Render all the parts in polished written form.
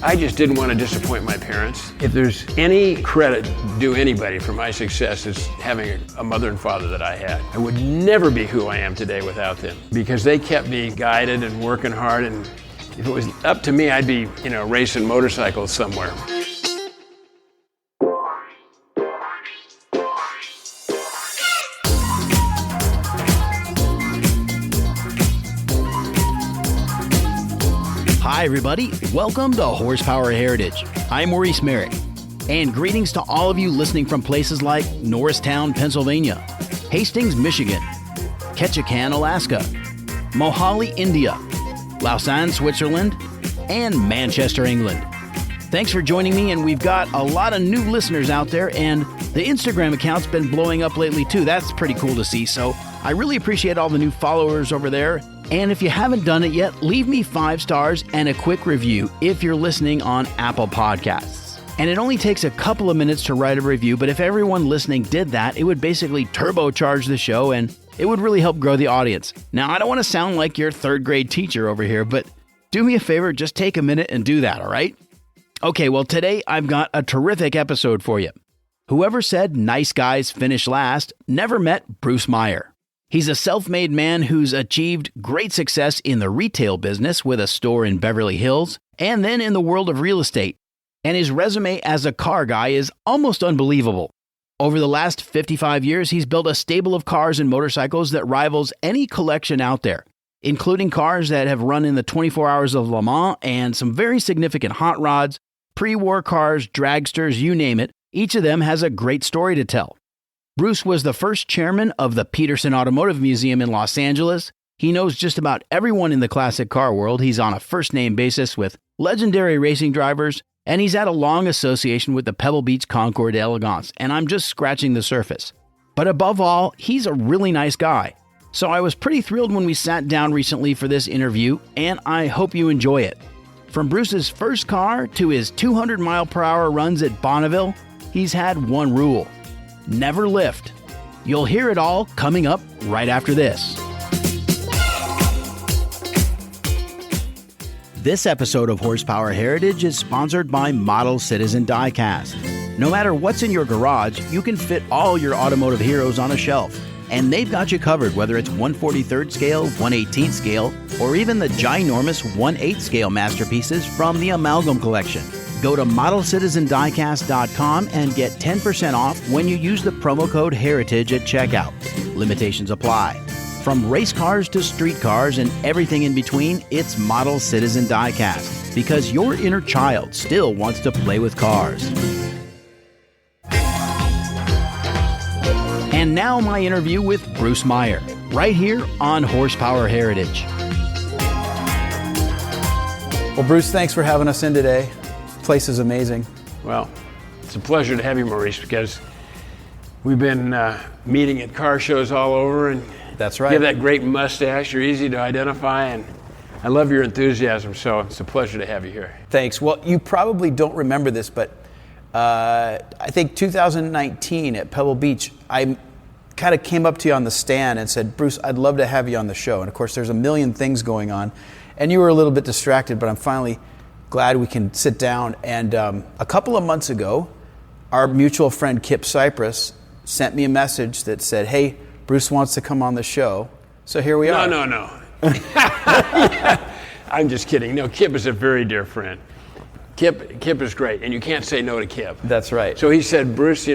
I just didn't want to disappoint my parents. If there's any credit due anybody for my success, it's having a mother and father that I had. I would never be who I am today without them, because they kept me guided and working hard, and if it was up to me, I'd be, racing motorcycles somewhere. Hi everybody, welcome to Horsepower Heritage. I'm Maurice Merrick, and greetings to all of you listening from places like Norristown, Pennsylvania, Hastings, Michigan, Ketchikan, Alaska, Mohali, India, Lausanne, Switzerland, and Manchester, England. Thanks for joining me, and we've got a lot of new listeners out there, and the Instagram account's been blowing up lately too. That's pretty cool to see, so I really appreciate all the new followers over there. And if you haven't done it yet, leave me 5 stars and a quick review if you're listening on Apple Podcasts. And it only takes a couple of minutes to write a review, but if everyone listening did that, it would basically turbocharge the show and it would really help grow the audience. Now, I don't want to sound like your 3rd grade teacher over here, but do me a favor, just take a minute and do that, all right? Okay, well, today I've got a terrific episode for you. Whoever said nice guys finish last never met Bruce Meyer. He's a self-made man who's achieved great success in the retail business with a store in Beverly Hills and then in the world of real estate. And his resume as a car guy is almost unbelievable. Over the last 55 years, he's built a stable of cars and motorcycles that rivals any collection out there, including cars that have run in the 24 Hours of Le Mans and some very significant hot rods, pre-war cars, dragsters, you name it. Each of them has a great story to tell. Bruce was the first chairman of the Petersen Automotive Museum in Los Angeles. He knows just about everyone in the classic car world. He's on a first-name basis with legendary racing drivers, and he's had a long association with the Pebble Beach Concours d'Elegance, and I'm just scratching the surface. But above all, he's a really nice guy. So I was pretty thrilled when we sat down recently for this interview, and I hope you enjoy it. From Bruce's first car to his 200-mile-per-hour runs at Bonneville, he's had one rule: never lift. You'll hear it all coming up right after this. This episode of Horsepower Heritage is sponsored by Model Citizen Diecast. No matter what's in your garage, you can fit all your automotive heroes on a shelf. And they've got you covered, whether it's 1/43rd scale, 1/18th scale, or even the ginormous 1/8 scale masterpieces from the Amalgam Collection. Go to modelcitizendiecast.com and get 10% off when you use the promo code HERITAGE at checkout. Limitations apply. From race cars to street cars and everything in between, it's Model Citizen Diecast, because your inner child still wants to play with cars. And now my interview with Bruce Meyer, right here on Horsepower Heritage. Well, Bruce, thanks for having us in today. Place is amazing. Well, it's a pleasure to have you, Maurice, because we've been meeting at car shows all over, and that's right. You have that great mustache. You're easy to identify, and I love your enthusiasm, so it's a pleasure to have you here. Thanks. Well, you probably don't remember this, but I think 2019 at Pebble Beach, I kind of came up to you on the stand and said, Bruce, I'd love to have you on the show. And of course, there's a million things going on, and you were a little bit distracted, but I'm finally glad we can sit down. And a couple of months ago, our mutual friend Kip Cypress sent me a message that said, hey, Bruce wants to come on the show. So here we are. No. I'm just kidding. No, Kip is a very dear friend. Kip is great, and you can't say no to Kip. That's right. So he said, Bruce,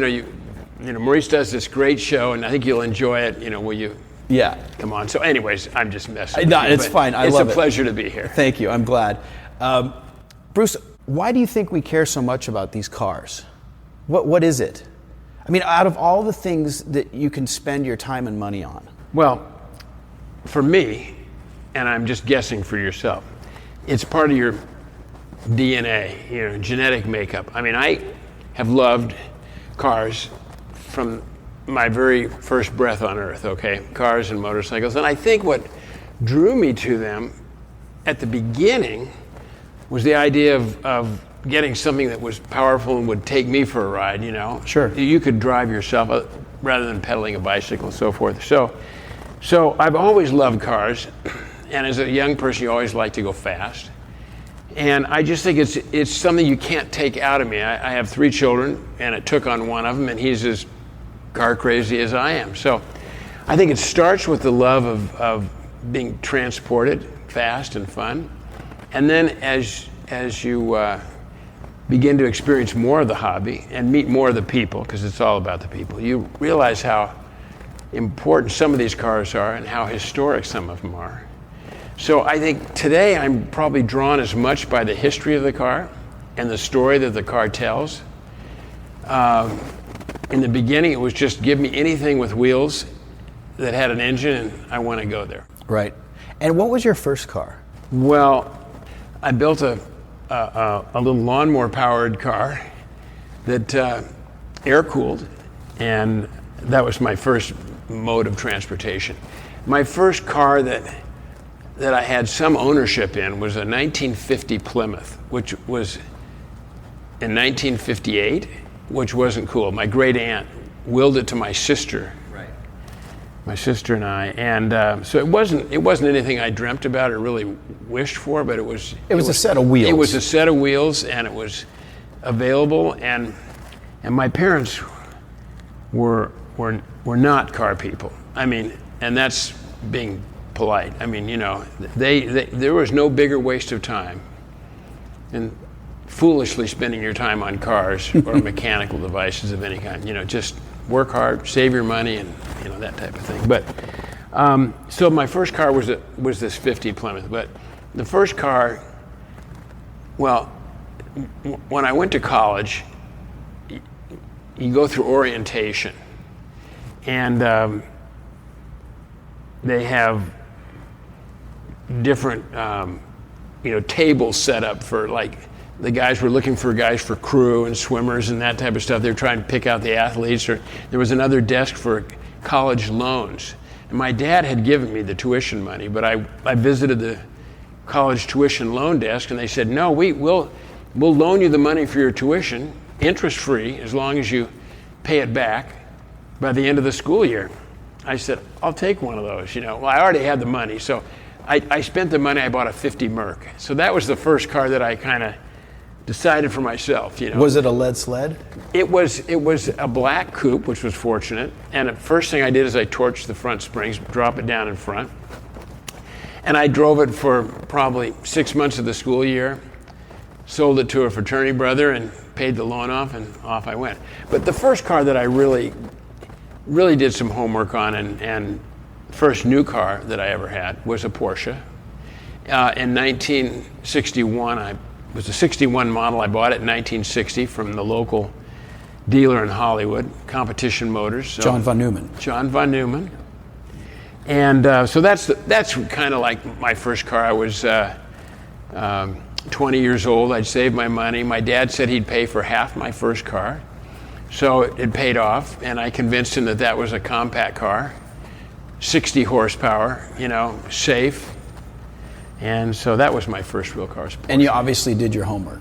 Maurice does this great show, and I think you'll enjoy it. Will you? Yeah. Come on. So anyways, I'm just messing with No, you, it's fine. I love it. It's a pleasure to be here. Thank you. I'm glad. Bruce, why do you think we care so much about these cars? What is it? I mean, out of all the things that you can spend your time and money on. Well, for me, and I'm just guessing for yourself, it's part of your DNA, genetic makeup. I mean, I have loved cars from my very first breath on earth, okay? Cars and motorcycles. And I think what drew me to them at the beginning was the idea of getting something that was powerful and would take me for a ride, Sure. You could drive yourself rather than pedaling a bicycle and so forth. So I've always loved cars. And as a young person, you always like to go fast. And I just think it's something you can't take out of me. I have 3 children, and it took on one of them, and he's as car crazy as I am. So I think it starts with the love of being transported fast and fun. And then as you begin to experience more of the hobby and meet more of the people, because it's all about the people, you realize how important some of these cars are and how historic some of them are. So I think today I'm probably drawn as much by the history of the car and the story that the car tells. In the beginning, it was just give me anything with wheels that had an engine, and I want to go there. Right. And what was your first car? Well, I built a little lawnmower-powered car that air-cooled, and that was my first mode of transportation. My first car that I had some ownership in was a 1950 Plymouth, which was in 1958, which wasn't cool. My great aunt willed it to my sister. Right. My sister and I, and so it wasn't anything I dreamt about or really wished for, but it was a set of wheels. It was a set of wheels, and it was available, and my parents were not car people. I mean, and that's being polite. I mean, you know, there was no bigger waste of time than foolishly spending your time on cars or mechanical devices of any kind. You know, just work hard, save your money, and you know, that type of thing. But so my first car was this 50 Plymouth. But the first car, well, when I went to college, you go through orientation, and they have different tables set up for, like, the guys were looking for guys for crew and swimmers and that type of stuff. They were trying to pick out the athletes. Or there was another desk for college loans. And my dad had given me the tuition money, but I visited the college tuition loan desk, and they said, no, we'll loan you the money for your tuition, interest-free, as long as you pay it back by the end of the school year. I said, I'll take one of those. You know, well, I already had the money, so I spent the money. I bought a 50 Merc. So that was the first car that I kind of decided for myself. You know, was it a lead sled? It was a black coupe, which was fortunate. And the first thing I did is I torched the front springs, drop it down in front, and I drove it for probably 6 months of the school year. Sold it to a fraternity brother and paid the loan off, and off I went. But the first car that I really did some homework on, and first new car that I ever had was a Porsche. In 1961, it was a 61 model. I bought it in 1960 from the local dealer in Hollywood, Competition Motors. So, John von Neumann. John von Neumann. And so that's kind of like my first car. I was 20 years old. I'd saved my money. My dad said he'd pay for half my first car. So it paid off, and I convinced him that was a compact car, 60 horsepower, you know, safe. And so that was my first real car. And you obviously did your homework.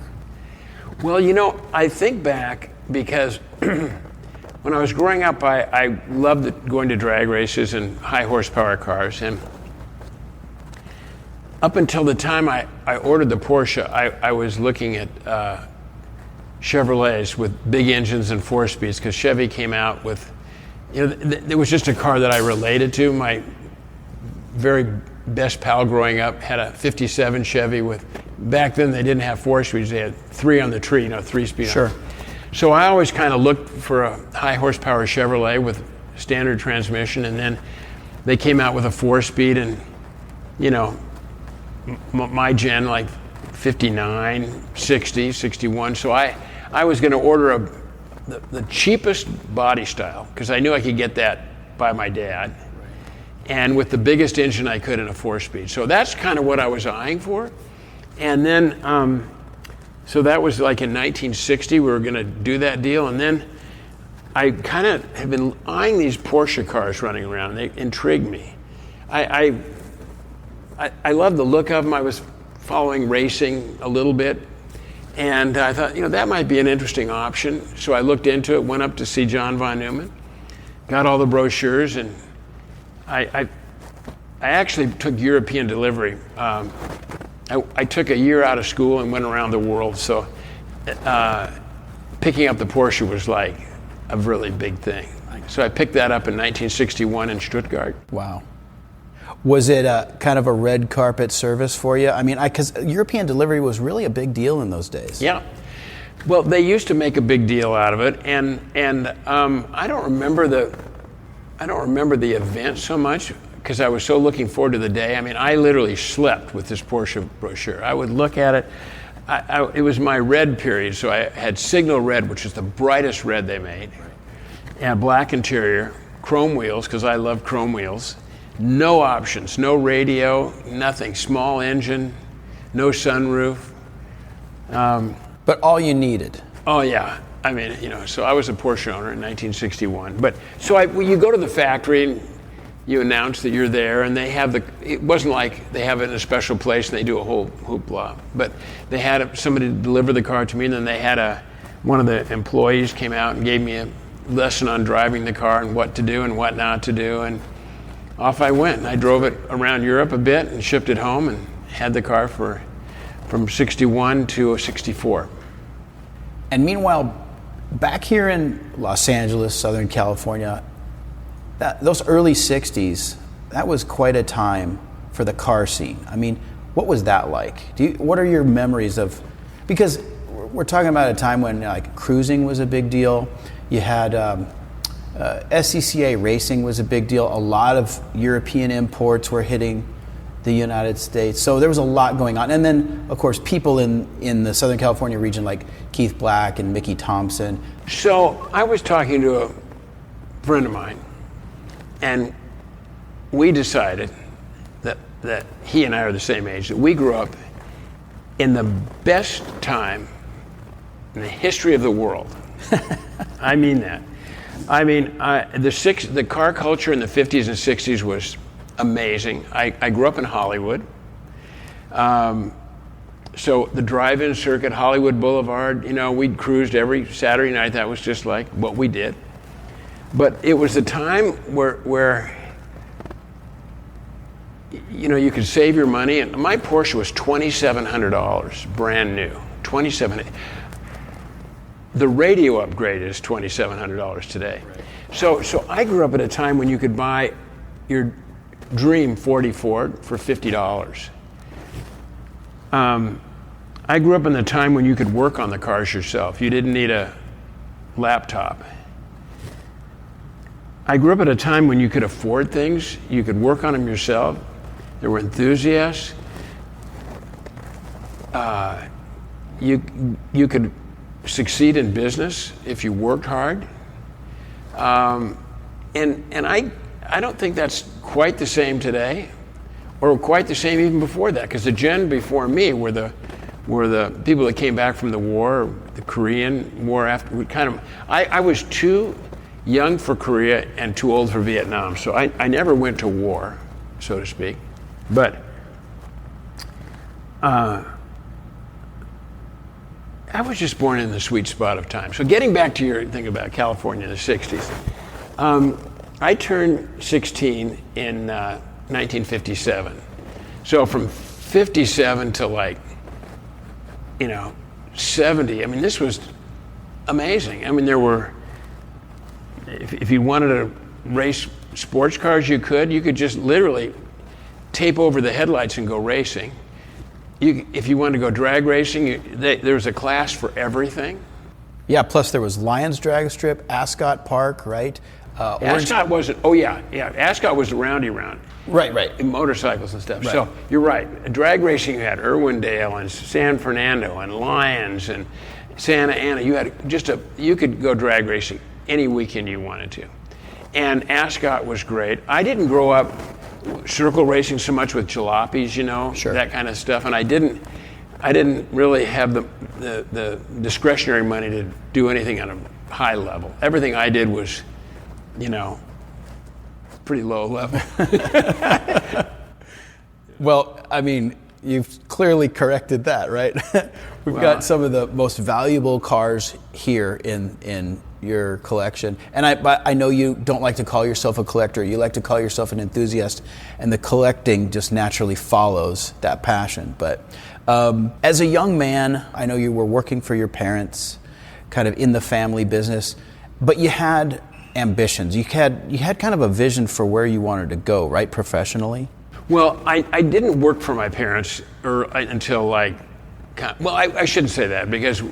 Well, you know, I think back because when I was growing up, I loved going to drag races and high horsepower cars. And up until the time I ordered the Porsche, I was looking at Chevrolets with big engines and 4-speeds, because Chevy came out with, you know, there was just a car that I related to. My very best pal growing up had a 57 Chevy with, back then they didn't have 4-speeds, they had 3 on the tree, you know, 3-speed. Sure. So I always kind of looked for a high horsepower Chevrolet with standard transmission, and then they came out with a 4-speed, and, you know, my gen, like 59, 60, 61. So I was going to order the cheapest body style, because I knew I could get that by my dad, and with the biggest engine I could in a 4-speed. So that's kind of what I was eyeing for. And then, so that was like in 1960, we were going to do that deal. And then I kind of have been eyeing these Porsche cars running around, and they intrigue me. I love the look of them. I was following racing a little bit, and I thought, you know, that might be an interesting option. So I looked into it, went up to see John von Neumann, got all the brochures, and I actually took European delivery I took a year out of school and went around the world, so picking up the Porsche was like a really big thing. So I picked that up in 1961 in Stuttgart. Wow. Was it kind of a red carpet service for you? I mean, because European delivery was really a big deal in those days. Yeah. Well, they used to make a big deal out of it, and I don't remember the event so much because I was so looking forward to the day. I mean, I literally slept with this Porsche brochure. I would look at it. It was my red period, so I had Signal Red, which is the brightest red they made, and black interior, chrome wheels because I love chrome wheels. No options, no radio, nothing. Small engine, no sunroof. But all you needed. Oh yeah, I mean, so I was a Porsche owner in 1961. But so you go to the factory and you announce that you're there, and they have it wasn't like they have it in a special place and they do a whole hoopla. But they had somebody deliver the car to me, and then they had one of the employees came out and gave me a lesson on driving the car and what to do and what not to do, and off I went. And I drove it around Europe a bit and shipped it home and had the car from 61 to 64. And meanwhile, back here in Los Angeles, Southern California, those early 60s, that was quite a time for the car scene. I mean, what was that like? What are your memories of, because we're talking about a time when like cruising was a big deal. You had SCCA racing was a big deal. A lot of European imports were hitting the United States. So there was a lot going on. And then, of course, people in the Southern California region like Keith Black and Mickey Thompson. So I was talking to a friend of mine, and we decided that he and I are the same age, that we grew up in the best time in the history of the world. I mean that. I mean, the car culture in the 50s and 60s was amazing. I grew up in Hollywood. So the drive-in circuit, Hollywood Boulevard, we'd cruised every Saturday night. That was just like what we did. But it was a time where you could save your money. And my Porsche was $2,700, brand new, $2,700. The radio upgrade is $2,700 today. Right. So I grew up at a time when you could buy your dream 40 Ford for $50. I grew up in the time when you could work on the cars yourself. You didn't need a laptop. I grew up at a time when you could afford things. You could work on them yourself. There were enthusiasts. You could succeed in business if you worked hard. And I don't think that's quite the same today, or quite the same even before that, because the gen before me were the people that came back from the war, the Korean War. After I was too young for Korea and too old for Vietnam, so I never went to war, so to speak. But I was just born in the sweet spot of time. So getting back to your thing about California in the 60s, I turned 16 in 1957. So from 57 to 70, I mean, this was amazing. I mean, there were, if you wanted to race sports cars, you could just literally tape over the headlights and go racing. If you wanted to go drag racing, there was a class for everything. Yeah, plus there was Lions Drag Strip, Ascot Park, right? Ascot wasn't, Ascot was the roundy round. Right. And motorcycles and stuff. Right. So you're right. Drag racing, you had Irwindale and San Fernando and Lions and Santa Ana. You could go drag racing any weekend you wanted to. And Ascot was great. I didn't grow up circle racing so much with jalopies, Sure. That kind of stuff. And I didn't really have the discretionary money to do anything on a high level. Everything I did was, pretty low level. Well, I mean, you've clearly corrected that, right? We've got some of the most valuable cars here in your collection. And I know you don't like to call yourself a collector. You like to call yourself an enthusiast, and the collecting just naturally follows that passion. But as a young man, I know you were working for your parents, kind of in the family business, but you had ambitions. You had kind of a vision for where you wanted to go, right, professionally? Well, I didn't work for my parents until I shouldn't say that, because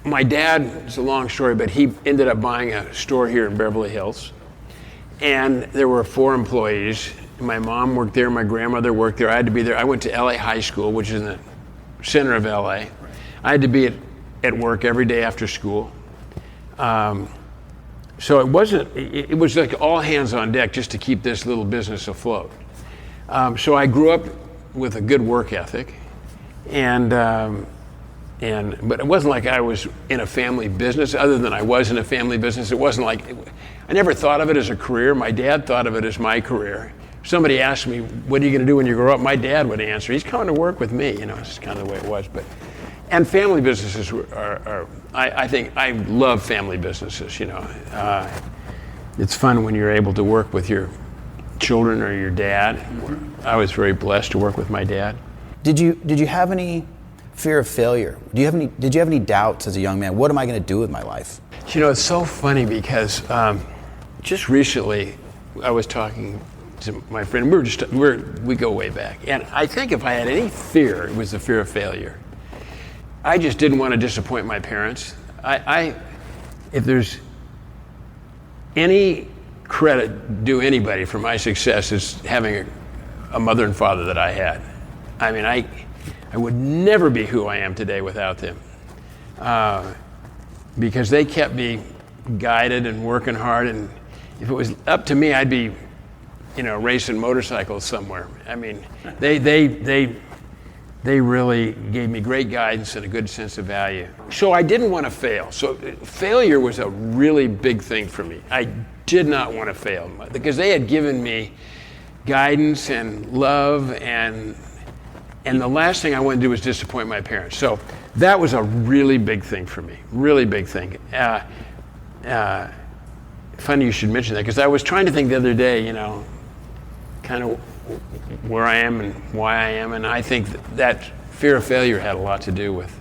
my dad, it's a long story, but he ended up buying a store here in Beverly Hills, and there were 4 employees. My mom worked there, my grandmother worked there. I had to be there. I went to LA High School, which is in the center of LA. I had to be at work every day after school. So it was like all hands on deck just to keep this little business afloat. So I grew up with a good work ethic, but it wasn't like I was in a family business. Other than I was in a family business, it wasn't like, I never thought of it as a career. My dad thought of it as my career. If somebody asked me, what are you going to do when you grow up? My dad would answer, he's coming to work with me. It's kind of the way it was. And family businesses I think I love family businesses. It's fun when you're able to work with your children or your dad. I was very blessed to work with my dad. Did you have any fear of failure? Did you have any doubts as a young man? What am I going to do with my life? It's so funny because just recently I was talking to my friend. We go way back, and I think if I had any fear, it was the fear of failure. I just didn't want to disappoint my parents. If there's any credit due anybody for my success, is having a mother and father that I had. I mean, I would never be who I am today without them, because they kept me guided and working hard. And if it was up to me, I'd be, racing motorcycles somewhere. I mean, they really gave me great guidance and a good sense of value. So I didn't want to fail. So failure was a really big thing for me. I did not want to fail because they had given me guidance and love, and the last thing I wanted to do was disappoint my parents. So that was a really big thing for me, really big thing. Funny you should mention that, because I was trying to think the other day, kind of where I am and why I am, and I think that fear of failure had a lot to do with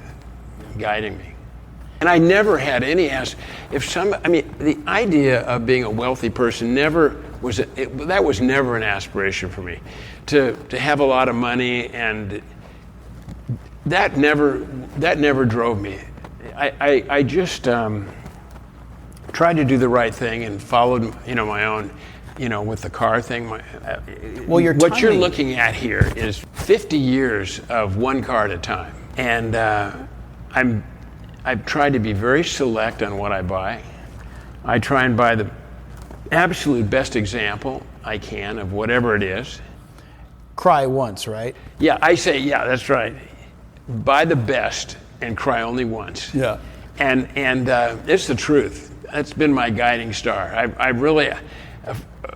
guiding me. And I never had any the idea of being a wealthy person that was never an aspiration for me. To have a lot of money, and that never drove me. I just tried to do the right thing and followed my own, with the car thing. What you're looking at here is 50 years of one car at a time, and I've tried to be very select on what I buy. I try and buy the absolute best example I can of whatever it is. Cry once, right? Yeah, I say, yeah, that's right. Buy the best and cry only once. Yeah. And it's the truth. That's been my guiding star. I really,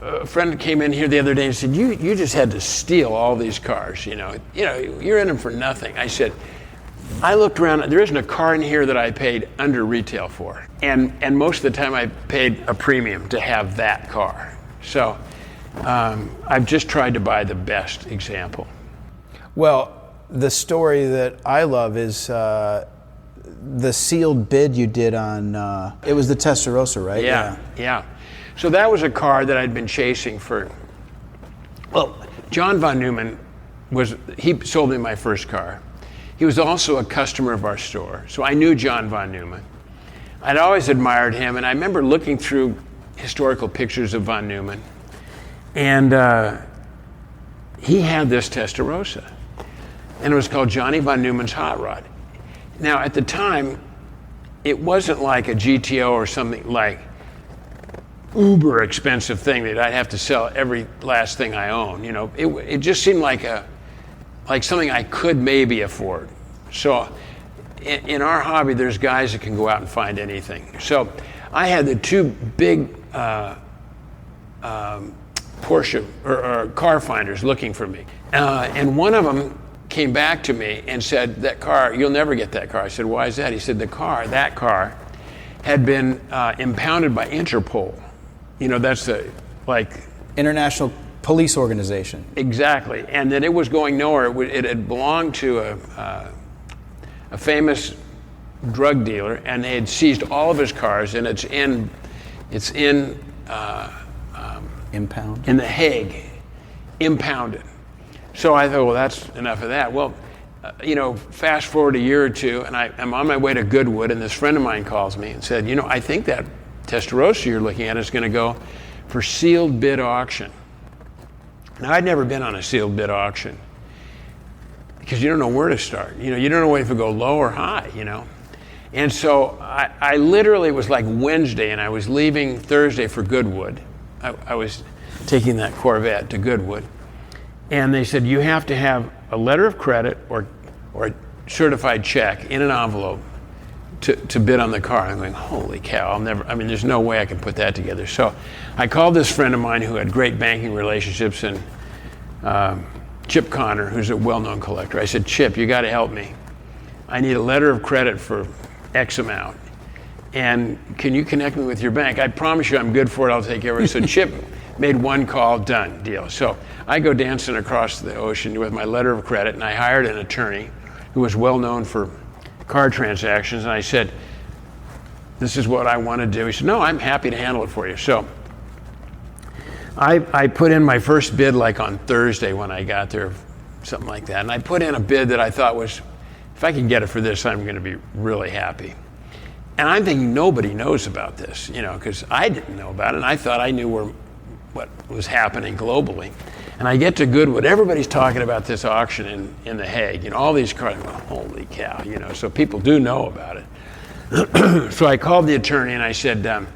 a friend came in here the other day and said, you just had to steal all these cars, you're in them for nothing. I said, I looked around, there isn't a car in here that I paid under retail for. And most of the time I paid a premium to have that car. So I've just tried to buy the best example. Well, the story that I love is the sealed bid you did on, it was the Testarossa, right? Yeah. So that was a car that I'd been chasing John von Neumann he sold me my first car. He was also a customer of our store, so I knew John von Neumann. I'd always admired him, and I remember looking through historical pictures of von Neumann, and he had this Testarossa, and it was called Johnny von Neumann's Hot Rod. Now, at the time, it wasn't like a GTO or something like uber expensive thing that I'd have to sell every last thing I own. It just seemed like something I could maybe afford. So in our hobby, there's guys that can go out and find anything. So I had the 2 big Porsche or car finders looking for me. And one of them came back to me and said, that car, you'll never get that car. I said, why is that? He said, that car had been impounded by Interpol. You know, that's the, like... International Police Organization. Exactly. And that it was going nowhere. It had belonged to a famous drug dealer, and they had seized all of his cars, and it's in Impound? in The Hague, impounded. So I thought, well, that's enough of that. Well, fast forward a year or two, and I'm on my way to Goodwood, and this friend of mine calls me and said, I think that Testarossa you're looking at is going to go for sealed bid auction. Now, I'd never been on a sealed bid auction because you don't know where to start. You don't know if it go low or high, And so I literally was like Wednesday, and I was leaving Thursday for Goodwood. I was taking that Corvette to Goodwood. And they said, you have to have a letter of credit or a certified check in an envelope to bid on the car. I'm going, holy cow, there's no way I can put that together. So I called this friend of mine who had great banking relationships, and Chip Connor, who's a well-known collector. I said, Chip, you got to help me. I need a letter of credit for X amount. And can you connect me with your bank? I promise you I'm good for it. I'll take care of it. So Chip made one call, done, deal. So I go dancing across the ocean with my letter of credit, and I hired an attorney who was well known for car transactions. And I said, this is what I want to do. He said, no, I'm happy to handle it for you. So I put in my first bid like on Thursday when I got there, something like that. And I put in a bid that I thought was, if I can get it for this, I'm going to be really happy. And I'm thinking nobody knows about this, because I didn't know about it, and I thought I knew what was happening globally. And I get to Goodwood, everybody's talking about this auction in The Hague, all these cars. I'm going, holy cow, so people do know about it. So I called the attorney and I said,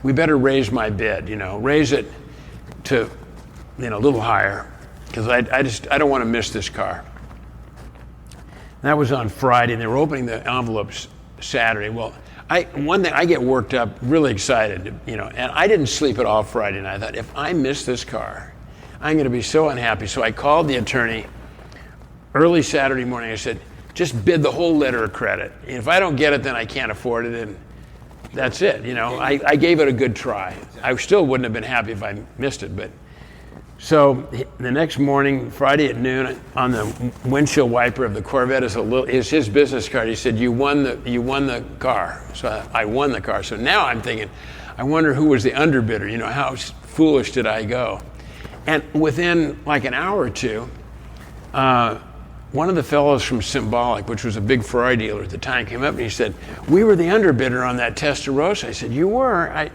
we better raise my bid, raise it to, a little higher, because I don't want to miss this car. And that was on Friday, and they were opening the envelopes Saturday. Well, one thing, I get worked up, really excited, and I didn't sleep at all Friday night. I thought, if I miss this car, I'm going to be so unhappy. So I called the attorney early Saturday morning. I said, just bid the whole letter of credit. If I don't get it, then I can't afford it, and that's it. I gave it a good try. I still wouldn't have been happy if I missed it, but. So the next morning, Friday at noon, on the windshield wiper of the Corvette is his business card. He said, "You won the car." So I won the car. So now I'm thinking, I wonder who was the underbidder. How foolish did I go? And within like an hour or two, one of the fellows from Symbolic, which was a big Ferrari dealer at the time, came up and he said, "We were the underbidder on that Testarossa." I said, "You were?"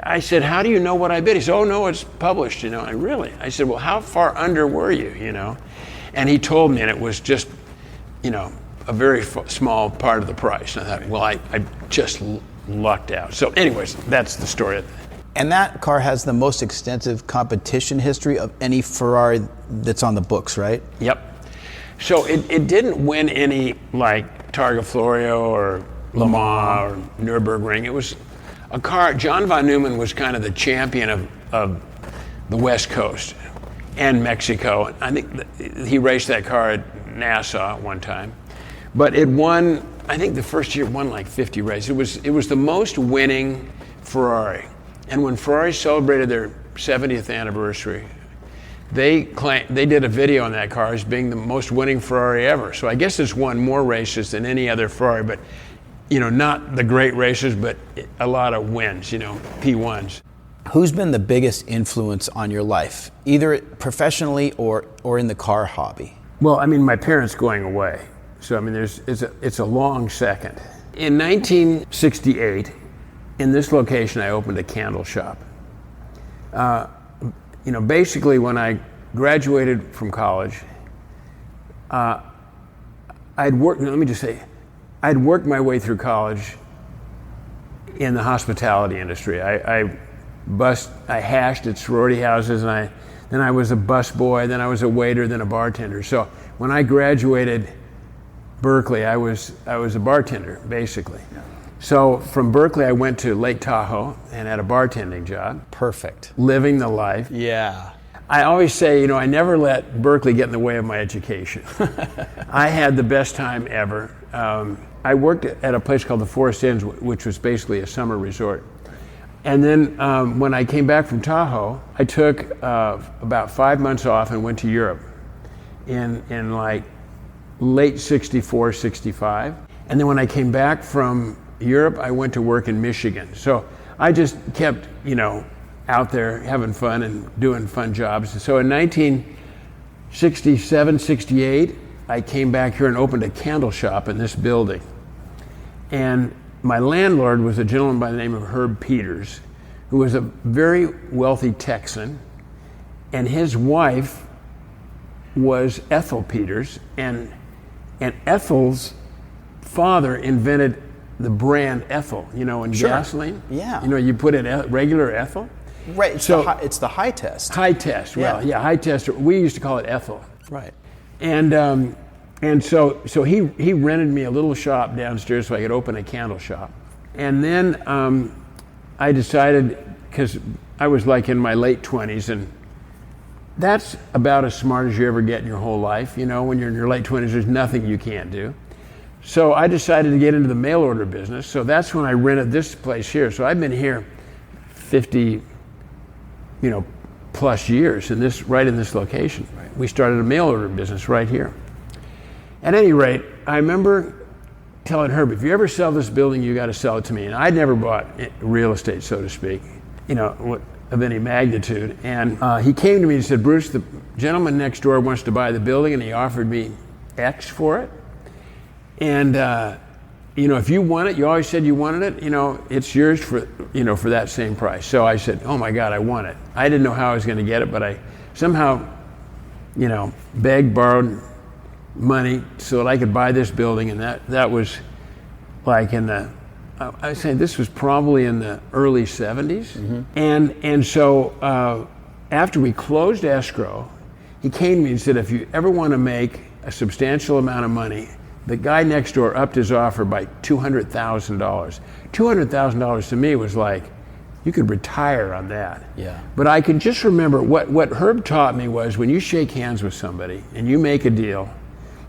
I said, "How do you know what I bid?" He said, "Oh, no, it's published, I said, "Well, how far under were you, And he told me, and it was just, a very small part of the price. And I thought, well, I just lucked out. So anyways, that's the story. And that car has the most extensive competition history of any Ferrari that's on the books, right? Yep. So it didn't win any, like, Targa Florio or Le Mans or Nürburgring. It was a car. John von Neumann was kind of the champion of the West Coast and Mexico. I think he raced that car at Nassau at one time. But it won, I think the first year it won like 50 races. It was the most winning Ferrari. And when Ferrari celebrated their 70th anniversary, they did a video on that car as being the most winning Ferrari ever. So I guess it's won more races than any other Ferrari, but not the great races, but a lot of wins, P1s. Who's been the biggest influence on your life, either professionally or in the car hobby? Well, my parents going away. So, it's a long second. In 1968, in this location, I opened a candle shop. Basically when I graduated from college, I'd worked my way through college in the hospitality industry. I hashed at sorority houses, and then I was a bus boy, then I was a waiter, then a bartender. So when I graduated Berkeley, I was a bartender, basically. So from Berkeley, I went to Lake Tahoe and had a bartending job. Perfect. Living the life. Yeah. I always say, I never let Berkeley get in the way of my education. I had the best time ever. I worked at a place called the Forest Inns, which was basically a summer resort. And then when I came back from Tahoe, I took about 5 months off and went to Europe in like late 64, 65. And then when I came back from Europe, I went to work in Michigan. So I just kept, out there having fun and doing fun jobs. And so in 1967, 68, I came back here and opened a candle shop in this building. And my landlord was a gentleman by the name of Herb Peters, who was a very wealthy Texan, and his wife was Ethel Peters, and Ethel's father invented the brand Ethel, in gasoline. Yeah. You put in regular Ethel. Right, so it's the high test. High test, well, yeah, high test. We used to call it Ethel. Right. And so he rented me a little shop downstairs so I could open a candle shop. And then I decided, because I was like in my late 20s, and that's about as smart as you ever get in your whole life. When you're in your late 20s, there's nothing you can't do. So I decided to get into the mail order business. So that's when I rented this place here. So I've been here 50, plus years right in this location. Right. We started a mail order business right here. At any rate, I remember telling Herb, if you ever sell this building, you got to sell it to me. And I'd never bought real estate, so to speak, of any magnitude. And he came to me and said, Bruce, the gentleman next door wants to buy the building, and he offered me X for it. And if you want it, you always said you wanted it, it's yours for that same price. So I said, oh my God, I want it. I didn't know how I was going to get it, but I somehow, begged, borrowed money so that I could buy this building. And that was like I say this was probably in the early 70s. Mm-hmm. And so after we closed escrow, he came to me and said, if you ever want to make a substantial amount of money, the guy next door upped his offer by $200,000. $200,000 to me was like, you could retire on that. Yeah. But I can just remember what Herb taught me was when you shake hands with somebody and you make a deal,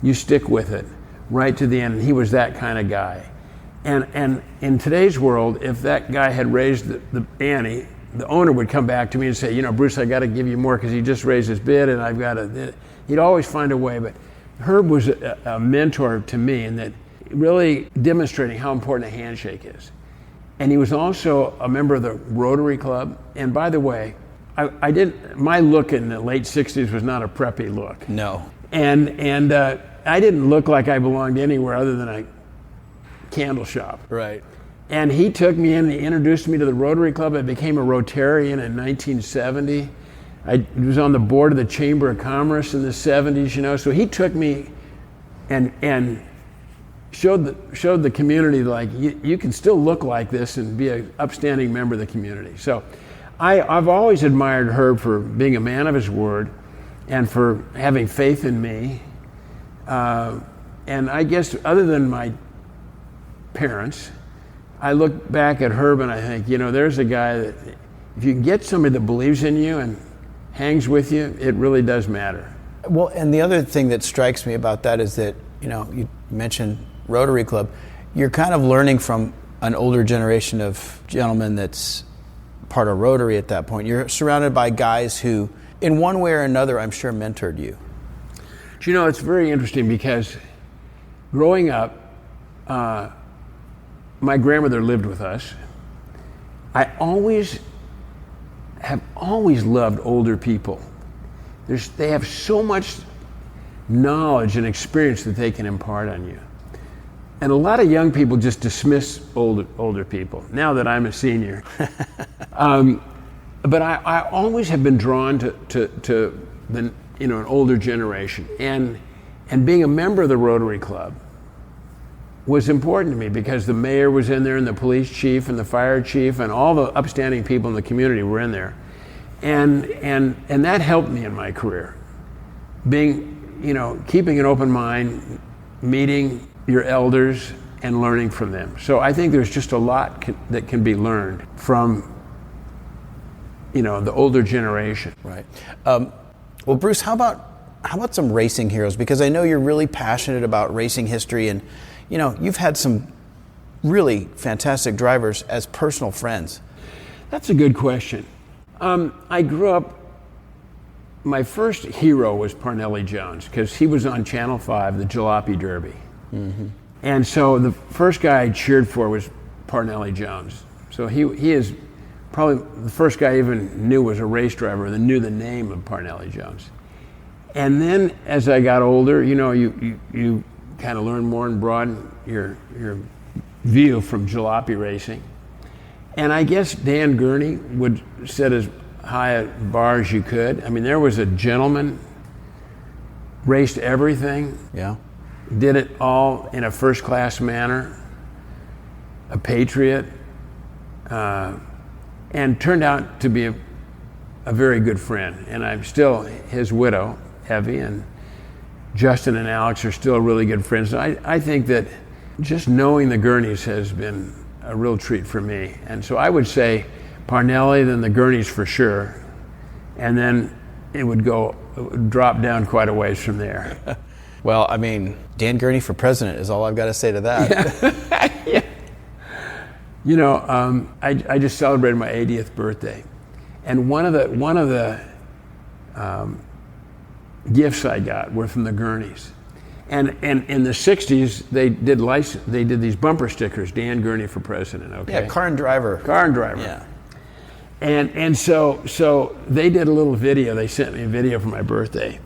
you stick with it right to the end. And he was that kind of guy. And in today's world, if that guy had raised the ante, the owner would come back to me and say, Bruce, I got to give you more because he just raised his bid and I've got to. He'd always find a way. But Herb was a mentor to me in that really demonstrating how important a handshake is. And he was also a member of the Rotary Club. And by the way, my look in the late 60s was not a preppy look. No. And I didn't look like I belonged anywhere other than a candle shop. Right. And he took me in and he introduced me to the Rotary Club. I became a Rotarian in 1970. I was on the board of the Chamber of Commerce in the 70s, so he took me and showed the community like you can still look like this and be an upstanding member of the community. So I've always admired Herb for being a man of his word and for having faith in me. And I guess other than my parents, I look back at Herb and I think, there's a guy that if you can get somebody that believes in you and hangs with you, it really does matter. Well, and the other thing that strikes me about that is that, you mentioned Rotary Club. You're kind of learning from an older generation of gentlemen that's part of Rotary at that point. You're surrounded by guys who, in one way or another, I'm sure mentored you. It's very interesting because growing up, my grandmother lived with us. I have always loved older people. They have so much knowledge and experience that they can impart on you. And a lot of young people just dismiss older people, now that I'm a senior. But I always have been drawn to the an older generation. And being a member of the Rotary Club was important to me because the mayor was in there and the police chief and the fire chief and all the upstanding people in the community were in there. And that helped me in my career. Keeping an open mind, meeting your elders and learning from them. So I think there's just a lot that can be learned from the older generation. Right. Well, Bruce, how about some racing heroes? Because I know you're really passionate about racing history, and you've had some really fantastic drivers as personal friends. That's a good question. I grew up. My first hero was Parnelli Jones because he was on Channel 5, the Jalopy Derby. Mm-hmm. And so the first guy I cheered for was Parnelli Jones. So he is probably the first guy I even knew was a race driver that knew the name of Parnelli Jones. And then as I got older, you kind of learn more and broaden your view from jalopy racing. And I guess Dan Gurney would set as high a bar as you could. I mean, there was a gentleman, raced everything. Yeah. Did it all in a first-class manner, a patriot, and turned out to be a very good friend. And I'm still his widow, Evie, and Justin and Alex are still really good friends. I think that just knowing the Gurneys has been a real treat for me. And so I would say Parnelli, then the Gurneys for sure, and then it would drop down quite a ways from there. Well, I mean, Dan Gurney for president is all I've got to say to that. Yeah. I just celebrated my 80th birthday, and one of the gifts I got were from the Gurneys, and in the '60s they did these bumper stickers, Dan Gurney for president. Okay. Yeah, car and driver. Yeah. And so they did a little video. They sent me a video for my birthday,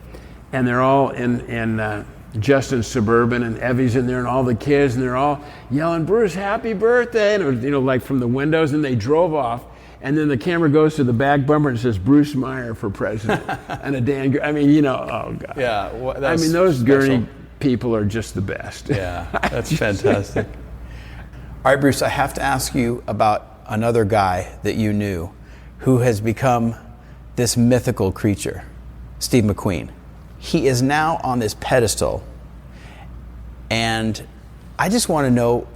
and they're all in Justin's Suburban, and Evie's in there, and all the kids, and they're all yelling, "Bruce, happy birthday!" And it was, like from the windows, and they drove off, and then the camera goes to the back bumper and it says Bruce Meyer for president, and a Dan. I mean, oh God. Yeah. I mean, those Gurney people are just the best. Yeah, that's fantastic. All right, Bruce, I have to ask you about another guy that you knew who has become this mythical creature, Steve McQueen. He is now on this pedestal, and I just want to know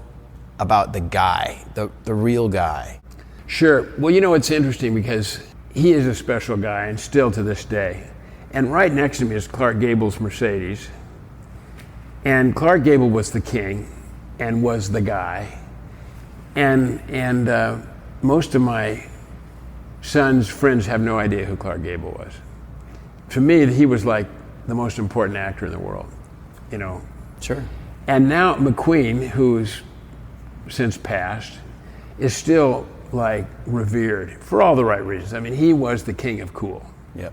about the guy, the real guy. Sure. Well, it's interesting because he is a special guy, and still to this day. And right next to me is Clark Gable's Mercedes. And Clark Gable was the king and was the guy. And most of my son's friends have no idea who Clark Gable was. To me, he was like the most important actor in the world, Sure. And now McQueen, who's since passed, is still like revered for all the right reasons. I mean, he was the king of cool. Yep.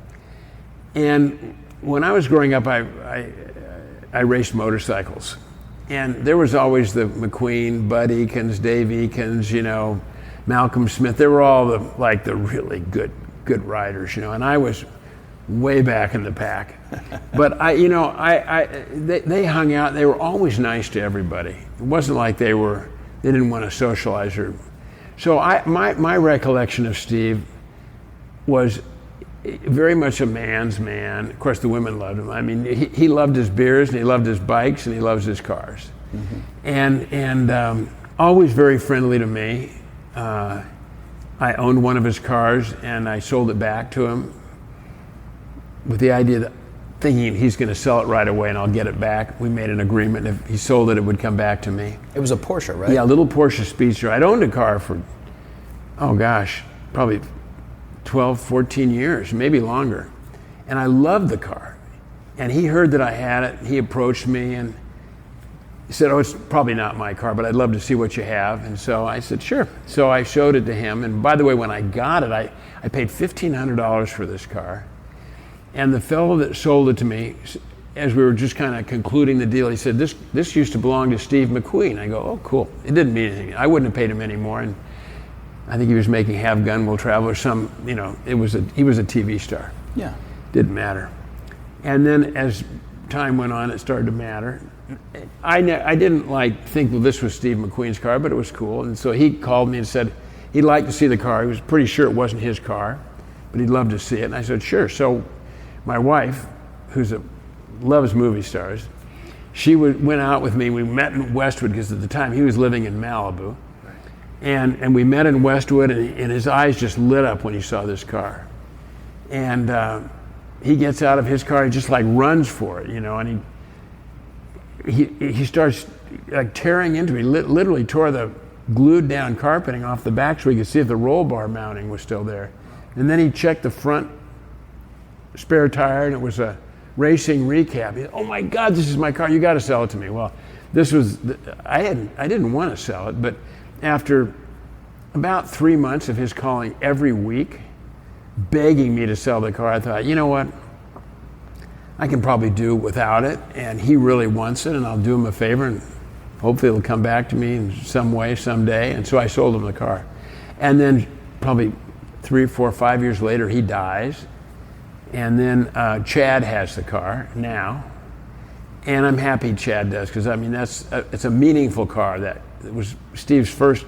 And when I was growing up, I raced motorcycles. And there was always the McQueen, Bud Ekins, Dave Ekins, Malcolm Smith. They were all the really good riders, and I was way back in the pack. But they hung out. They were always nice to everybody. It wasn't like they didn't want to socialize or. So my recollection of Steve was very much a man's man. Of course, the women loved him. I mean, he loved his beers, and he loved his bikes, and he loves his cars. Mm-hmm. And always very friendly to me. I owned one of his cars, and I sold it back to him with the idea that thinking he's going to sell it right away and I'll get it back. We made an agreement. If he sold it, it would come back to me. It was a Porsche, right? Yeah, a little Porsche Speedster. I'd owned a car for, probably 12, 14 years, maybe longer. And I loved the car. And he heard that I had it. He approached me and he said, "Oh, it's probably not my car, but I'd love to see what you have." And so I said, "Sure." So I showed it to him. And by the way, when I got it, I paid $1,500 for this car. And the fellow that sold it to me, as we were just kind of concluding the deal, he said, this used to belong to Steve McQueen. I go, "Oh, cool." It didn't mean anything. I wouldn't have paid him any more. And I think he was making Have Gun Will Travel or some, he was a TV star. Yeah. Didn't matter. And then as time went on, it started to matter. I didn't think, well, this was Steve McQueen's car, but it was cool. And so he called me and said he'd like to see the car. He was pretty sure it wasn't his car, but he'd love to see it. And I said, "Sure." So my wife, loves movie stars, she went out with me. We met in Westwood because at the time he was living in Malibu. And we met in Westwood, and his eyes just lit up when he saw this car. And he gets out of his car, he just like runs for it, and he starts like tearing into it. He literally tore the glued down carpeting off the back so he could see if the roll bar mounting was still there. And then he checked the front spare tire, and it was a racing recap. He said, "Oh my God, this is my car, you got to sell it to me." Well, this was, I didn't want to sell it, but after about 3 months of his calling every week, begging me to sell the car, I thought, you know what? I can probably do without it, and he really wants it, and I'll do him a favor, and hopefully it'll come back to me in some way, someday. And so I sold him the car. And then probably 3, 4, 5 years later, he dies. And then Chad has the car now. And I'm happy Chad does, because it's a meaningful car. That it was Steve's first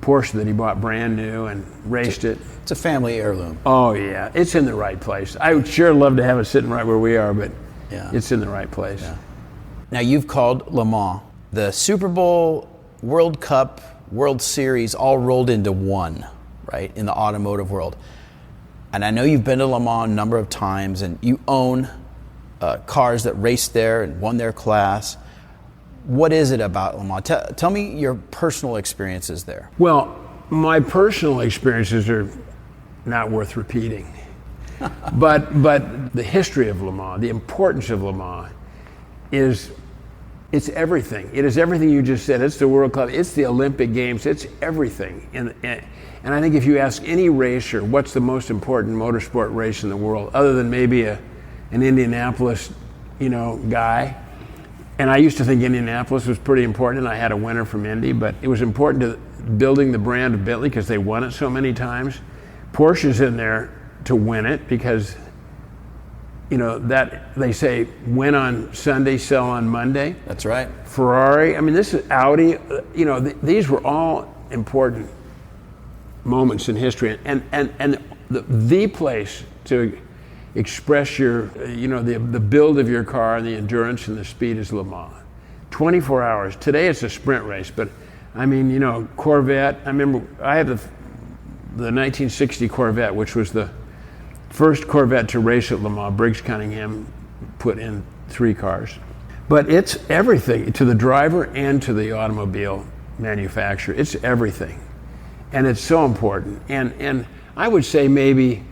Porsche that he bought brand new and raced it. It's a family heirloom. Oh yeah, it's in the right place. I would sure love to have it sitting right where we are, but it's in the right place. Yeah. Now you've called Le Mans the Super Bowl, World Cup, World Series, all rolled into one, right, in the automotive world. And I know you've been to Le Mans a number of times, and you own cars that raced there and won their class. What is it about Le Mans? Tell me your personal experiences there. Well, my personal experiences are not worth repeating. but the history of Le Mans, the importance of Le Mans it's everything. It is everything you just said. It's the World Cup, it's the Olympic Games, it's everything. And I think if you ask any racer what's the most important motorsport race in the world, other than maybe an Indianapolis, guy. And I used to think Indianapolis was pretty important, and I had a winner from Indy, but it was important to building the brand of Bentley because they won it so many times. Porsche's in there to win it because, that they say win on Sunday, sell on Monday. That's right. Ferrari, this is Audi, these were all important moments in history, and the place to express your, the build of your car and the endurance and the speed is Le Mans. 24 hours. Today it's a sprint race, but Corvette. I remember I had the 1960 Corvette, which was the first Corvette to race at Le Mans. Briggs Cunningham put in 3 cars. But it's everything to the driver and to the automobile manufacturer. It's everything. And it's so important. And I would say maybe,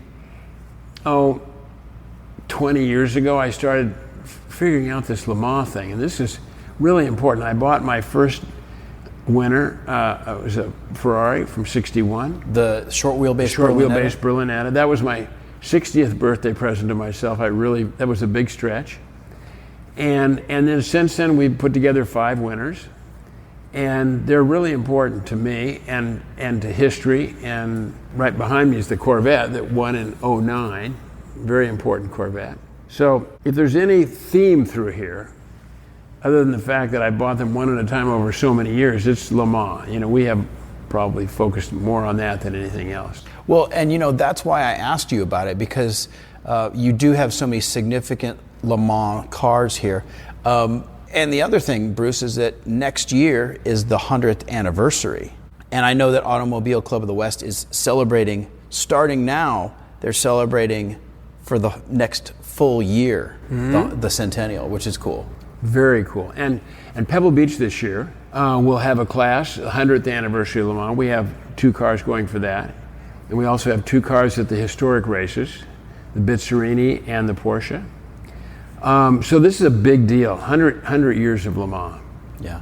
20 years ago, I started figuring out this Le Mans thing, and this is really important. I bought my first winner. It was a Ferrari from '61. The short wheelbase Berlinetta. That was my 60th birthday present to myself. That was a big stretch. And then since then, we've put together 5 winners, and they're really important to me and to history. And right behind me is the Corvette that won in '09. Very important Corvette. So if there's any theme through here, other than the fact that I bought them one at a time over so many years, it's Le Mans. We have probably focused more on that than anything else. Well, and that's why I asked you about it, because you do have so many significant Le Mans cars here. And the other thing, Bruce, is that next year is the 100th anniversary. And I know that Automobile Club of the West is celebrating, starting now, they're celebrating for the next full year, the centennial, which is cool. Very cool. And Pebble Beach this year will have a class, 100th anniversary of Le Mans. We have 2 cars going for that. And we also have 2 cars at the historic races, the Bizzarini and the Porsche. So this is a big deal, 100 years of Le Mans. Yeah.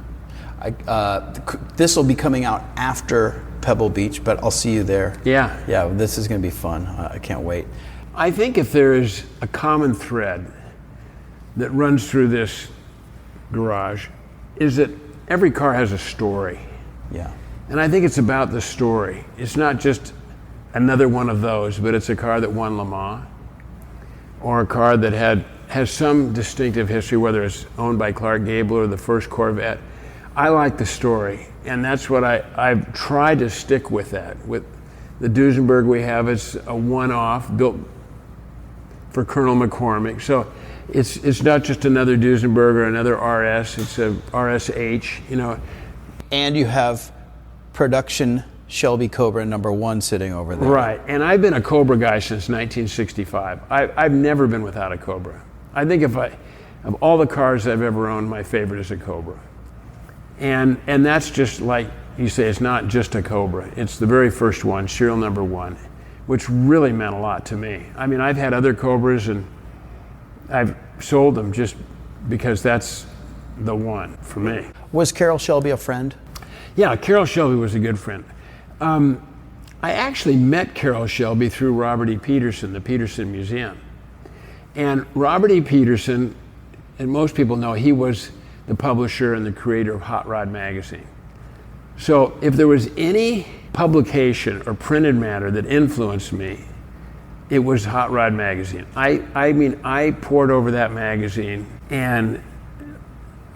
This will be coming out after Pebble Beach, but I'll see you there. Yeah. Yeah, this is going to be fun. I can't wait. I think if there is a common thread that runs through this garage, is that every car has a story. Yeah. And I think it's about the story. It's not just another one of those, but it's a car that won Le Mans, or a car that has some distinctive history, whether it's owned by Clark Gable or the first Corvette. I like the story, and that's what I've tried to stick with that. With the Duesenberg we have, it's a one-off built for Colonel McCormick. So it's not just another Duesenberg or another RS, it's a RSH, And you have production Shelby Cobra #1 sitting over there. Right, and I've been a Cobra guy since 1965. I've never been without a Cobra. I think of all the cars I've ever owned, my favorite is a Cobra. And that's just like you say, it's not just a Cobra. It's the very first one, serial #1, which really meant a lot to me. I mean, I've had other Cobras and I've sold them just because that's the one for me. Was Carroll Shelby a friend? Yeah, Carroll Shelby was a good friend. I actually met Carroll Shelby through Robert E. Petersen, the Petersen Museum. And Robert E. Petersen, and most people know, he was the publisher and the creator of Hot Rod magazine. So if there was any publication or printed matter that influenced me, it was Hot Rod magazine. I mean, I pored over that magazine, and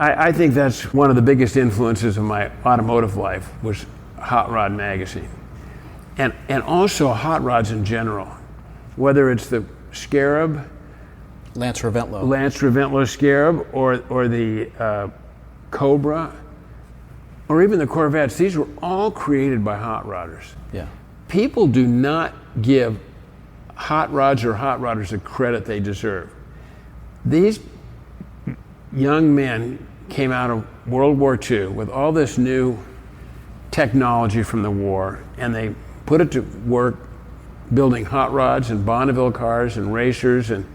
I think that's one of the biggest influences of my automotive life was Hot Rod magazine. And also hot rods in general, whether it's the Scarab, Lance Reventlow Scarab, or the Cobra, or even the Corvettes. These were all created by hot rodders. Yeah. People do not give hot rods or hot rodders the credit they deserve. These young men came out of World War II with all this new technology from the war, and they put it to work building hot rods and Bonneville cars and racers and,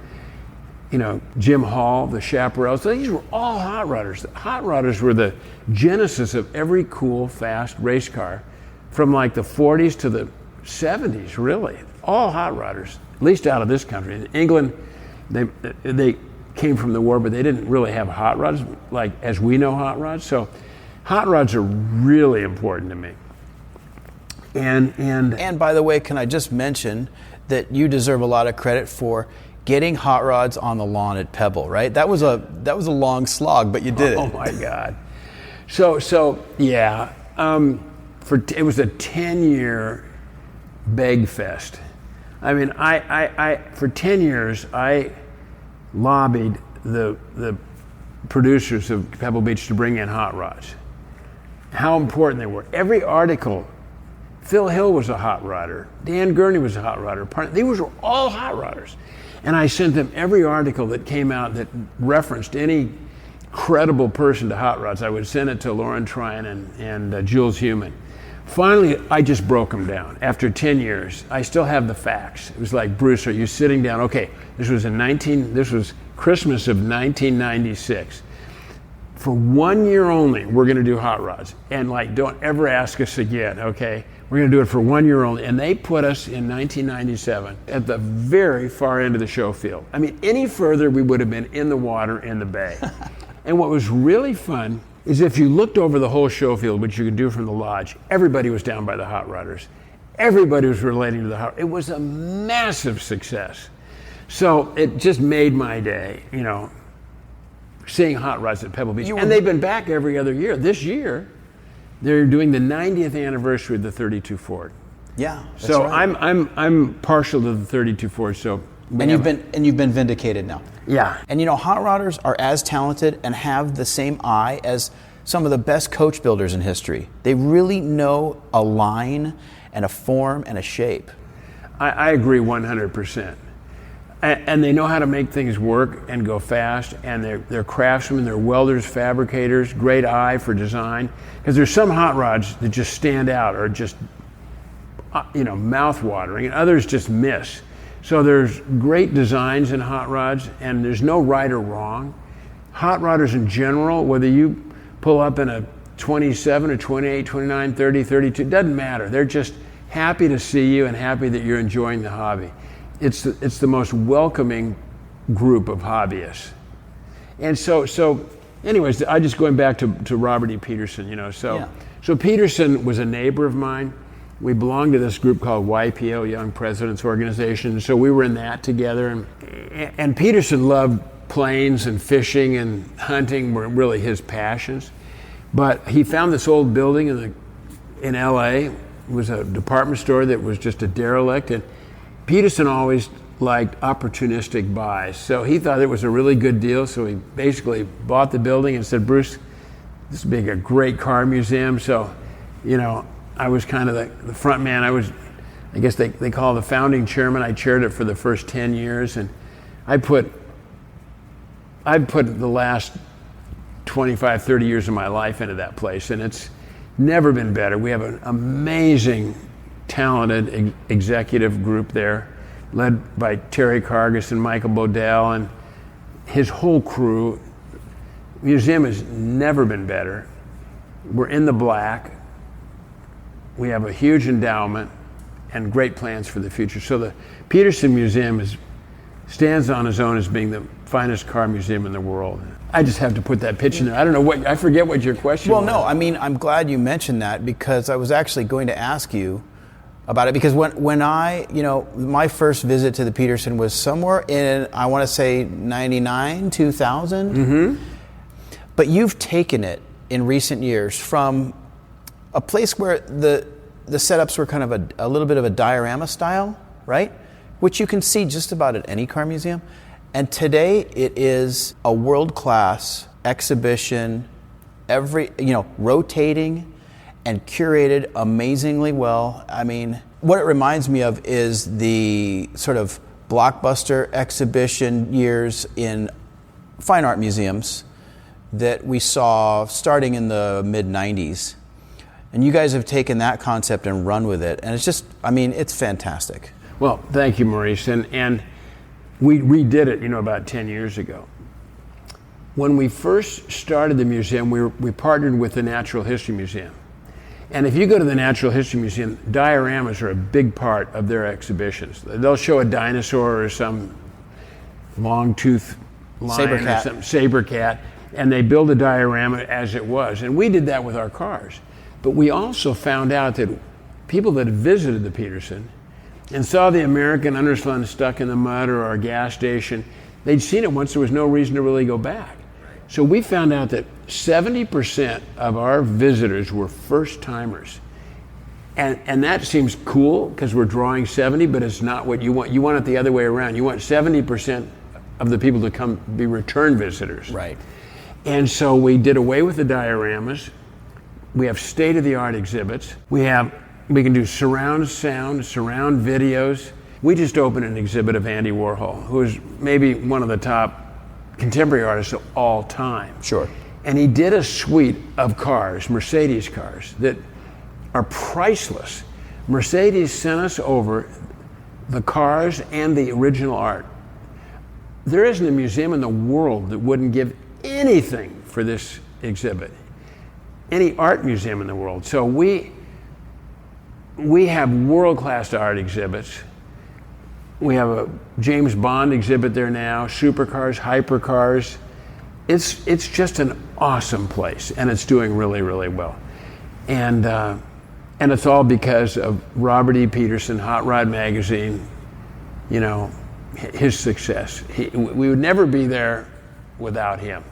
you know, Jim Hall, the Chaparrals. So these were all hot rodders. The hot rodders were the genesis of every cool, fast race car from like the 40s to the 70s, really. All hot rodders, at least out of this country. In England, they came from the war, but they didn't really have hot rods like as we know hot rods. So hot rods are really important to me. And by the way, can I just mention that you deserve a lot of credit for getting hot rods on the lawn at Pebble, right? That was a long slog, but you did it. Oh my God! So yeah, it was a 10-year beg fest. I mean, I for 10 years I lobbied the producers of Pebble Beach to bring in hot rods. How important they were. Every article. Phil Hill was a hot rodder. Dan Gurney was a hot rodder. These were all hot rodders. And I sent them every article that came out that referenced any credible person to hot rods. I would send it to Lauren Tryon and Jules Human. Finally, I just broke them down. After 10 years, I still have the facts. It was like, Bruce, are you sitting down? Okay, this was Christmas of 1996. For 1 year only, we're gonna do hot rods. And like, don't ever ask us again, okay? We're going to do it for 1 year only. And they put us in 1997 at the very far end of the show field. I mean, any further, we would have been in the water in the bay. And what was really fun is if you looked over the whole show field, which you could do from the lodge, everybody was down by the hot rodders. Everybody was relating to the hot. It was a massive success. So it just made my day, you know, seeing hot rods at Pebble Beach. And they've been back every other year. This year, they're doing the 90th anniversary of the 32 Ford. Yeah, that's so right. I'm partial to the 32 Ford. So you've been vindicated now. Yeah. And you know, hot rodders are as talented and have the same eye as some of the best coach builders in history. They really know a line and a form and a shape. I agree 100%. And they know how to make things work and go fast, and they're craftsmen, they're welders, fabricators, great eye for design. Because there's some hot rods that just stand out or just, you know, mouth-watering, and others just miss. So there's great designs in hot rods, and there's no right or wrong. Hot rodders in general, whether you pull up in a 27 or 28, 29, 30, 32, doesn't matter. They're just happy to see you and happy that you're enjoying the hobby. It's the most welcoming group of hobbyists. And so anyways, I just going back to Robert E. Petersen, you know, so Petersen was a neighbor of mine. We belonged to this group called YPO, Young Presidents Organization. So we were in that together. And Petersen loved planes and fishing and hunting were really his passions. But he found this old building in LA. It was a department store that was just a derelict. And Petersen always liked opportunistic buys. So he thought it was a really good deal. So he basically bought the building and said, Bruce, this would be a great car museum. So, you know, I was kind of the front man. I guess they call the founding chairman. I chaired it for the first 10 years, and I've put the last 25, 30 years of my life into that place, and it's never been better. We have an amazing, talented executive group there, led by Terry Cargus and Michael Bodell and his whole crew. The museum has never been better. We're in the black. We have a huge endowment and great plans for the future. So the Petersen Museum stands on its own as being the finest car museum in the world. I just have to put that pitch in there. I don't know I forget what your question was. Well, no, I mean, I'm glad you mentioned that, because I was actually going to ask you about it, because when I, my first visit to the Petersen was somewhere in, I want to say 99, 2000. Mm-hmm. But you've taken it in recent years from a place where the setups were kind of a little bit of a diorama style, right? Which you can see just about at any car museum. And today it is a world-class exhibition, rotating and curated amazingly well. I mean, what it reminds me of is the sort of blockbuster exhibition years in fine art museums that we saw starting in the mid-90s. And you guys have taken that concept and run with it. And it's just, it's fantastic. Well, thank you, Maurice. And we redid it, about 10 years ago. When we first started the museum, we partnered with the Natural History Museum. And if you go to the Natural History Museum, dioramas are a big part of their exhibitions. They'll show a dinosaur or some long-toothed lion or some saber cat, and they build a diorama as it was. And we did that with our cars. But we also found out that people that had visited the Petersen and saw the American Underslund stuck in the mud or our gas station, they'd seen it once, there was no reason to really go back. So we found out that 70% of our visitors were first-timers. And that seems cool because we're drawing 70, but it's not what you want. You want it the other way around. You want 70% of the people to come be return visitors. Right. And so we did away with the dioramas. We have state-of-the-art exhibits. We can do surround sound, surround videos. We just opened an exhibit of Andy Warhol, who is maybe one of the top contemporary artists of all time. Sure. And he did a suite of cars, Mercedes cars, that are priceless. Mercedes sent us over the cars and the original art. There isn't a museum in the world that wouldn't give anything for this exhibit. Any art museum in the world. So we have world-class art exhibits. We have a James Bond exhibit there now, supercars, hypercars. It's just an awesome place, and it's doing really, really well. And it's all because of Robert E. Petersen, Hot Rod Magazine, his success. We would never be there without him.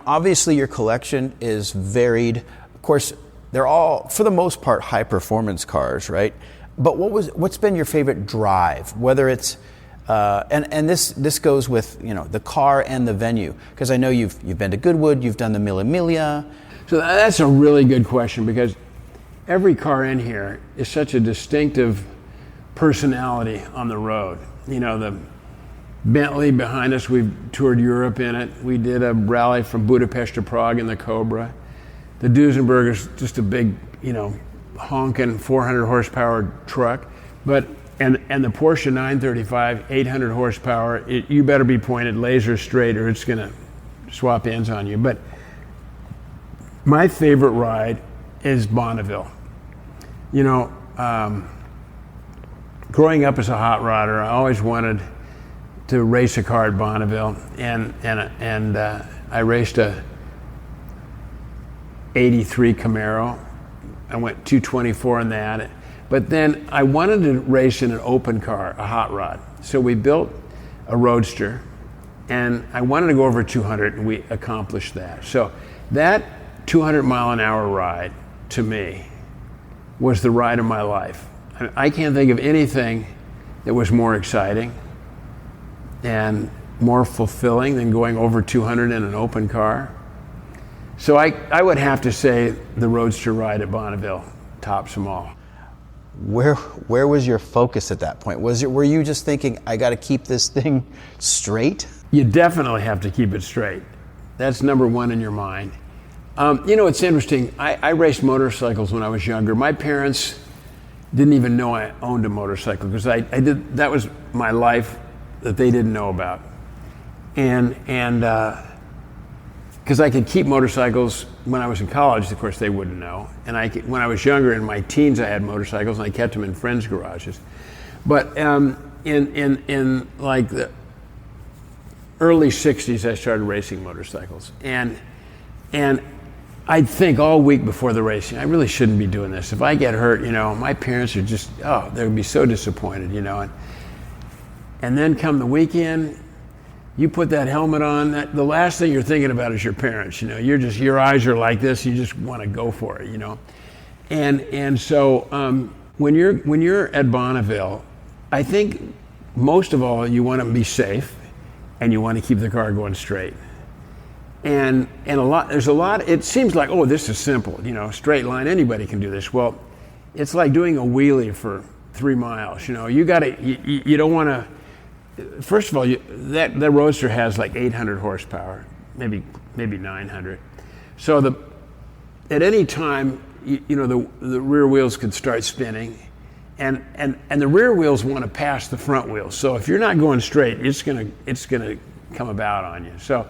Obviously your collection is varied. Of course, they're all, for the most part, high-performance cars, right? But what's been your favorite drive? Whether it's and this goes with the car and the venue, because I know you've been to Goodwood, you've done the Mille Miglia. So that's a really good question, because every car in here is such a distinctive personality on the road. The Bentley behind us, we've toured Europe in it. We did a rally from Budapest to Prague in the Cobra. The Duesenberg is just a big, honking 400 horsepower truck. And the Porsche 935, 800 horsepower, you better be pointed laser straight or it's gonna swap ends on you. But my favorite ride is Bonneville. Growing up as a hot rodder, I always wanted to race a car at Bonneville, and I raced a 83 Camaro. I went 224 in that. But then I wanted to race in an open car, a hot rod. So we built a Roadster, and I wanted to go over 200, and we accomplished that. So that 200 mile an hour ride, to me, was the ride of my life. I can't think of anything that was more exciting and more fulfilling than going over 200 in an open car. So I would have to say the Roadster ride at Bonneville tops them all. Where was your focus at that point? Were you just thinking, I got to keep this thing straight? You definitely have to keep it straight. That's number one in your mind. It's interesting. I raced motorcycles when I was younger. My parents didn't even know I owned a motorcycle because that was my life that they didn't know about. And because I could keep motorcycles when I was in college, of course they wouldn't know. And when I was younger, in my teens, I had motorcycles and I kept them in friends' garages. But in like the early 60s, I started racing motorcycles. And I'd think all week before the racing, I really shouldn't be doing this. If I get hurt, my parents are just, they would be so disappointed, And then come the weekend, you put that helmet on, the last thing you're thinking about is your parents, your eyes are like this, you just want to go for it, And so when you're at Bonneville, I think most of all, you want to be safe and you want to keep the car going straight. And there's a lot, it seems like, this is simple, straight line, anybody can do this. Well, it's like doing a wheelie for 3 miles, you don't want to. First of all, that Roadster has like 800 horsepower, maybe 900. So at any time, the rear wheels could start spinning, and the rear wheels want to pass the front wheels. So if you're not going straight, it's gonna come about on you. So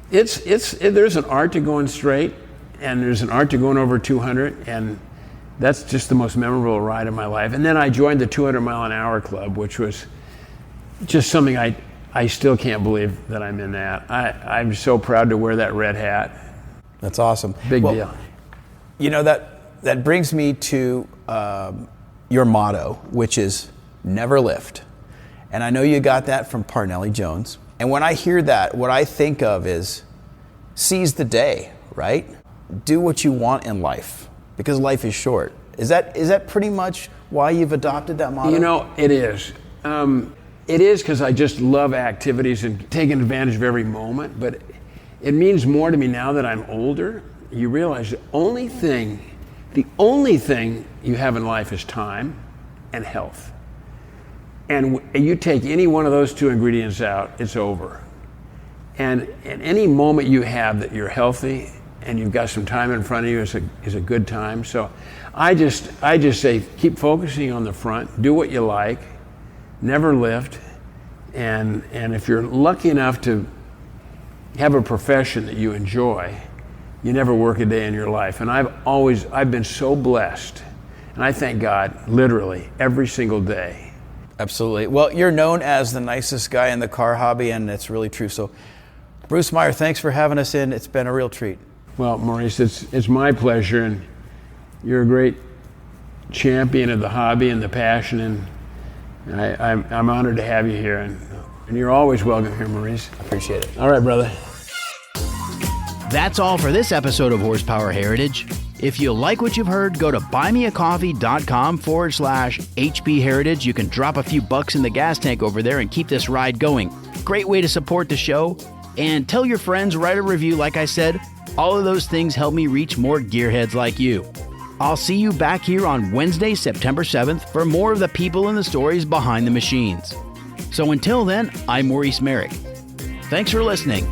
there's an art to going straight, and there's an art to going over 200, and that's just the most memorable ride of my life. And then I joined the 200 mile an hour club, which was just something I still can't believe that I'm in that. I'm so proud to wear that red hat. That's awesome. Big deal. That brings me to your motto, which is never lift. And I know you got that from Parnelli Jones. And when I hear that, what I think of is seize the day, right? Do what you want in life because life is short. Is that pretty much why you've adopted that motto? It is. It is because I just love activities and taking advantage of every moment, but it means more to me now that I'm older. You realize the only thing you have in life is time and health. And you take any one of those two ingredients out, it's over. And any moment you have that you're healthy and you've got some time in front of you is a good time. So I just say keep focusing on the front, do what you like, never lift, and if you're lucky enough to have a profession that you enjoy, you never work a day in your life. And I've been so blessed, and I thank God literally every single day. Absolutely. Well, you're known as the nicest guy in the car hobby, and it's really true. So, Bruce Meyer, thanks for having us in. It's been a real treat. Well, Maurice, it's my pleasure, and you're a great champion of the hobby and the passion, and I'm honored to have you here, and you're always welcome here, Maurice. Appreciate it. All right, brother. That's all for this episode of Horsepower Heritage. If you like what you've heard, go to buymeacoffee.com/HP Heritage. You can drop a few bucks in the gas tank over there and keep this ride going. Great way to support the show. And tell your friends, write a review like I said. All of those things help me reach more gearheads like you. I'll see you back here on Wednesday, September 7th for more of the people and the stories behind the machines. So until then, I'm Maurice Merrick. Thanks for listening.